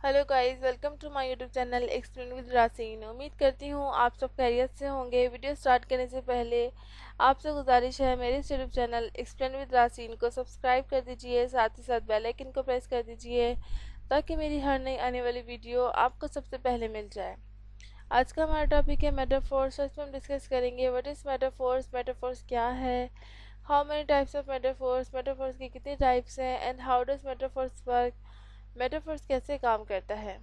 Hello guys, welcome to my YouTube channel explain with Raseen. उम्मीद करती हूँ आप सब खैरियत से होंगे। वीडियो स्टार्ट करने से पहले आपसे गुजारिश है, मेरे इस यूट्यूब चैनल एक्सप्लेन विद रासीन को सब्सक्राइब कर दीजिए, साथ ही साथ बेल आइकन को प्रेस कर दीजिए ताकि मेरी हर नई आने वाली वीडियो आपको सबसे पहले मिल जाए। आज का हमारा टॉपिक है मेटाफोर्स। इसमें हम डिस्कस करेंगे व्हाट इज़ मेटाफोर्स, मेटाफोर्स क्या है, how many types of metaphors, metaphors की कितनी टाइप्स हैं, and how does metaphors work, metaphors कैसे काम करता है।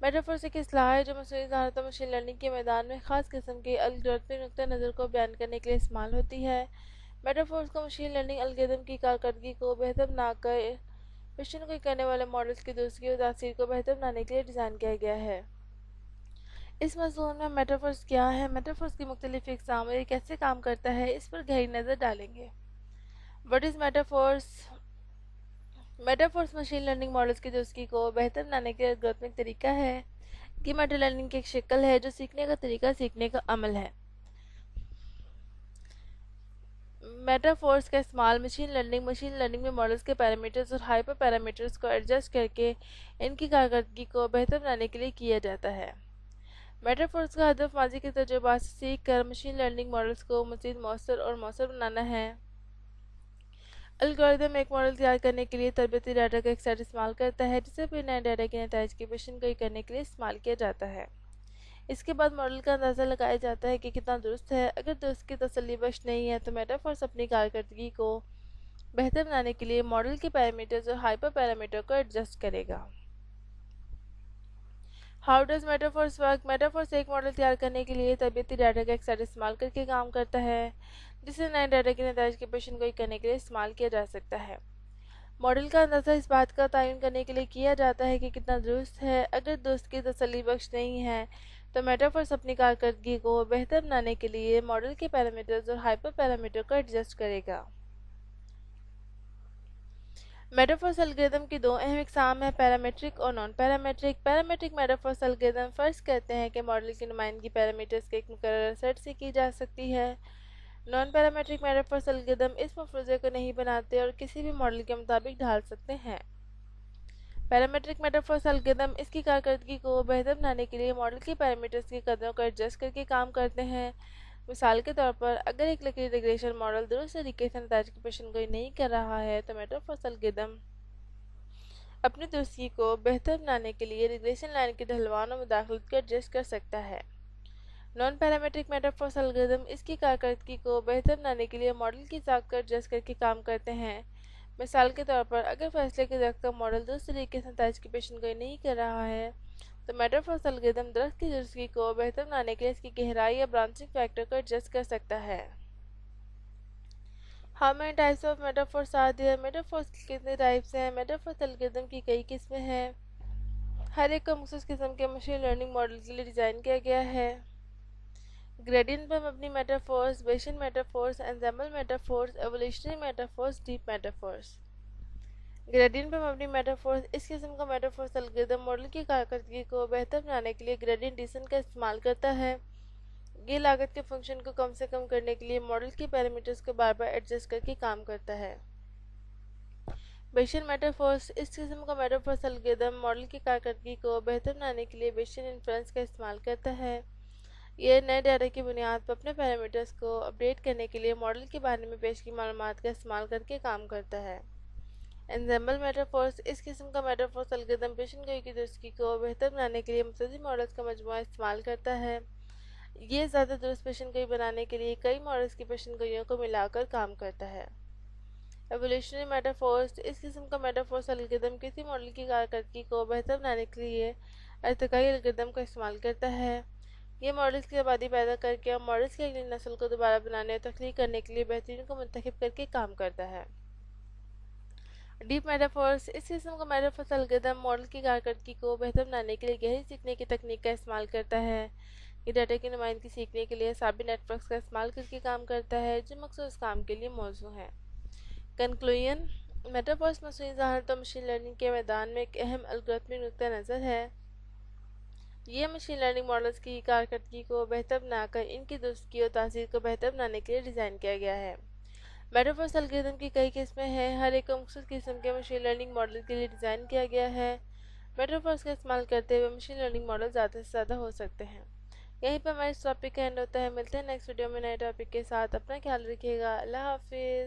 मेटाफोर्स एक इस्लाह है जो मसनूई ज़हानत मशीन लर्निंग के मैदान में ख़ास किस्म के अलगोरिथमिक नुक्ता नज़र को बयान करने के लिए इस्तेमाल होती है। मेटाफोर्स को मशीन लर्निंग अलगोरिथम की कारकर्दगी को बेहतर बनाकर मिशन को करने वाले मॉडल्स की दुरुस्ती और तासीर को बेहतर बनाने के लिए डिज़ाइन किया गया है। इस मज़मून में मेटाफोर्स क्या है, मेटाफोर्स की मुख्तलिफ इक़साम और ये कैसे काम करता है, इस पर गहरी नज़र डालेंगे। What is metaphors? Metaphors machine learning models की दुरुस्ती को बेहतर बनाने के अलगोरिथमिक तरीका है कि मेटा लर्निंग की एक शक्ल है जो सीखने का तरीका, सीखने का अमल है। मेटाफोर्स का इस्तेमाल मशीन लर्निंग में मॉडल्स के पैरामीटर्स और हाइपर पैरामीटर्स को एडजस्ट करके इनकी कारकर्दगी को बेहतर बनाने के लिए किया जाता है। मेटाफोर्स का हदफ माजी के तजुर्बात से सीख कर मशीन लर्निंग मॉडल्स को मज़ीद मौसर और मौसर बनाना है। एल्गोरिदम एक मॉडल तैयार करने के लिए तरबती डाटा का एक सेट इस्तेमाल करता है जिसे फिर नए डाटा के नतीजे की पेशनगोई करने के लिए इस्तेमाल किया जाता है। इसके बाद मॉडल का अंदाज़ा लगाया जाता है कि कितना दुरुस्त है। अगर दुरुस्त की तसल्ली बख्श नहीं है तो मेटाफोर्स अपनी कारकर्दगी को बेहतर बनाने के लिए मॉडल के पैरामीटर्स और हाइपर पैरामीटर को एडजस्ट करेगा। How does metaphors work? मेटाफोर्स एक मॉडल तैयार करने के लिए तरबती डाटा का एक सेट इस्तेमाल करके काम करता है जिसे नए डाटा के नतीजे की पेशनगोई करने के लिए इस्तेमाल किया जा सकता है। मॉडल का अंदाज़ा इस बात का तयन करने के लिए किया जाता है कि कितना दुरुस्त है। अगर दुरुस्त की तसल्ली बख्श नहीं है तो मेटाफोर्स अपनी कारकर्दगी को बेहतर बनाने के लिए मॉडल के पैरामीटर्स और हाइपर पैरामीटर को एडजस्ट करेगा। मेटाफोर्स एल्गोरिथम की दो अहम इकसाम है, पैरामेट्रिक और नॉन पैरामेट्रिक। पैरामेट्रिक मेटाफोर्स एल्गोरिथम फर्ज करते हैं कि मॉडल की नुमाइंदगी पैरामीटर्स के एक मुकर्रर सेट से की जा सकती है। नॉन पैरामेट्रिक मेटाफोर्स एल्गोरिथम इस मफरूज़े को नहीं बनाते और किसी भी मॉडल के मुताबिक ढाल सकते हैं। पैरामेट्रिक मेटाफोर्स एल्गोरिथम इसकी कारकर्दगी को बेहतर बनाने के लिए मॉडल के पैरामीटर्स की कदरों को एडजस्ट करके काम करते हैं। मिसाल के तौर पर अगर एक लकीर रिग्रेशन मॉडल दुरुस्त तरीके से नतीजे की पेशनगोई नहीं कर रहा है तो मेटाफोर्स एल्गोरिथम अपनी दुरुस्ती को बेहतर बनाने के लिए रिग्रेशन लाइन के ढलवान और मुदाखलत को एडजस्ट कर सकता है। नॉन पैरामेट्रिक मेटाफोर्स एल्गोरिथम इसकी कारकर्दगी को बेहतर बनाने के लिए मॉडल की साख को एडजस्ट करके काम करते हैं। मिसाल के तौर पर अगर फैसले के दरख्त का मॉडल दुरुस्त तरीके से नतीजे की पेशनगोई नहीं कर रहा है तो मेटाफोर्स एल्गोरिथम दरख्त की दुरुस्ती को बेहतर बनाने के लिए इसकी गहराई या ब्रांचिंग फैक्टर को एडजस्ट कर सकता है। How many types of metaphors are there? मेटाफोर्स की कितने टाइप्स हैं? मेटाफोर्स एल्गोरिथम की कई किस्में हैं। हर एक को मुख्तलिफ किस्म के मशीन लर्निंग मॉडल के लिए डिज़ाइन किया गया है। ग्रेडियंट पर मबनी metaphors, Bayesian metaphors, ensemble metaphors, evolutionary metaphors, deep metaphors. Gradient पर मबनी मेटाफोर्स इस किस्म का मेटाफोर्स एल्गोरिथम मॉडल की कारकर्दगी को बेहतर बनाने के लिए ग्रेडियंट डिसेंट का इस्तेमाल करता है। ये लागत के फंक्शन को कम से कम करने के लिए मॉडल के पैरामीटर्स को बार बार एडजस्ट करके काम करता है। बेसियन मेटाफोर्स इस किस्म का मेटाफोर्स एल्गोरिथम मॉडल की कारकर्दगी को बेहतर बनाने के लिए बेसियन इन्फ्रेंस का इस्तेमाल करता है। यह नए डाटा की बुनियाद पर अपने पैरामीटर्स को अपडेट करने के लिए मॉडल के बारे में पेश की मालूमात का इस्तेमाल करके काम करता है। एंसेम्बल मेटाफोर्स इस किस्म का मेटाफोर्स एल्गोरिथम पेशनगोई की दुरुस्ती को बेहतर बनाने के लिए मुख्तलिफ मॉडल्स का मजमूआ इस्तेमाल करता है। ये ज़्यादा दुरुस्त पेशनगोई बनाने के लिए कई मॉडल्स की पेशनगोइयों को मिलाकर काम करता है। एवोल्यूशनरी मेटाफोर्स इस किस्म का मेटाफोर्स एल्गोरिथम किसी मॉडल की कारकर्दगी को बेहतर बनाने के लिए अर्तकाई एल्गोरिथम का इस्तेमाल करता है। ये मॉडल्स की आबादी पैदा करके और मॉडल्स की अगली नस्ल को दोबारा बनाने और तख्लीक करने के लिए बेहतरीन को मुंतखब करके काम करता है। डीप मेटाफोर्स इस किस्म का मेटाफोर्स एल्गोरिथम मॉडल की कारकर्दगी को बेहतर बनाने के लिए गहरी सीखने की तकनीक का इस्तेमाल करता है। ये डाटा की नुमाइंदगी सीखने के लिए साबित नेटवर्क्स का इस्तेमाल करके काम करता है जो मखसूस काम के लिए मौजू हैं। कंक्लूजन, मेटाफोर्स मसनूई ज़हानत और मशीन लर्निंग के मैदान में एक अहम एल्गोरिथमिक नुक्ता नज़र है। यह मशीन लर्निंग मॉडल्स की कारकर्दगी को बेहतर बनाकर इनकी दुरुस्ती और तासीर को बेहतर बनाने के लिए डिज़ाइन किया गया है। मेटाफोर्स एल्गोरिथम की कई किस्में हैं। हर एक को मुख्तलिफ किस्म के मशीन लर्निंग मॉडल के लिए डिज़ाइन किया गया है। मेटाफर्स का इस्तेमाल करते हुए मशीन लर्निंग मॉडल ज़्यादा से ज़्यादा हो सकते हैं। यहीं पर हमारे इस टॉपिक का एंड होता है। मिलते हैं नेक्स्ट वीडियो में नए टॉपिक के साथ। अपना ख्याल रखिएगा। अल्लाह हाफिज़।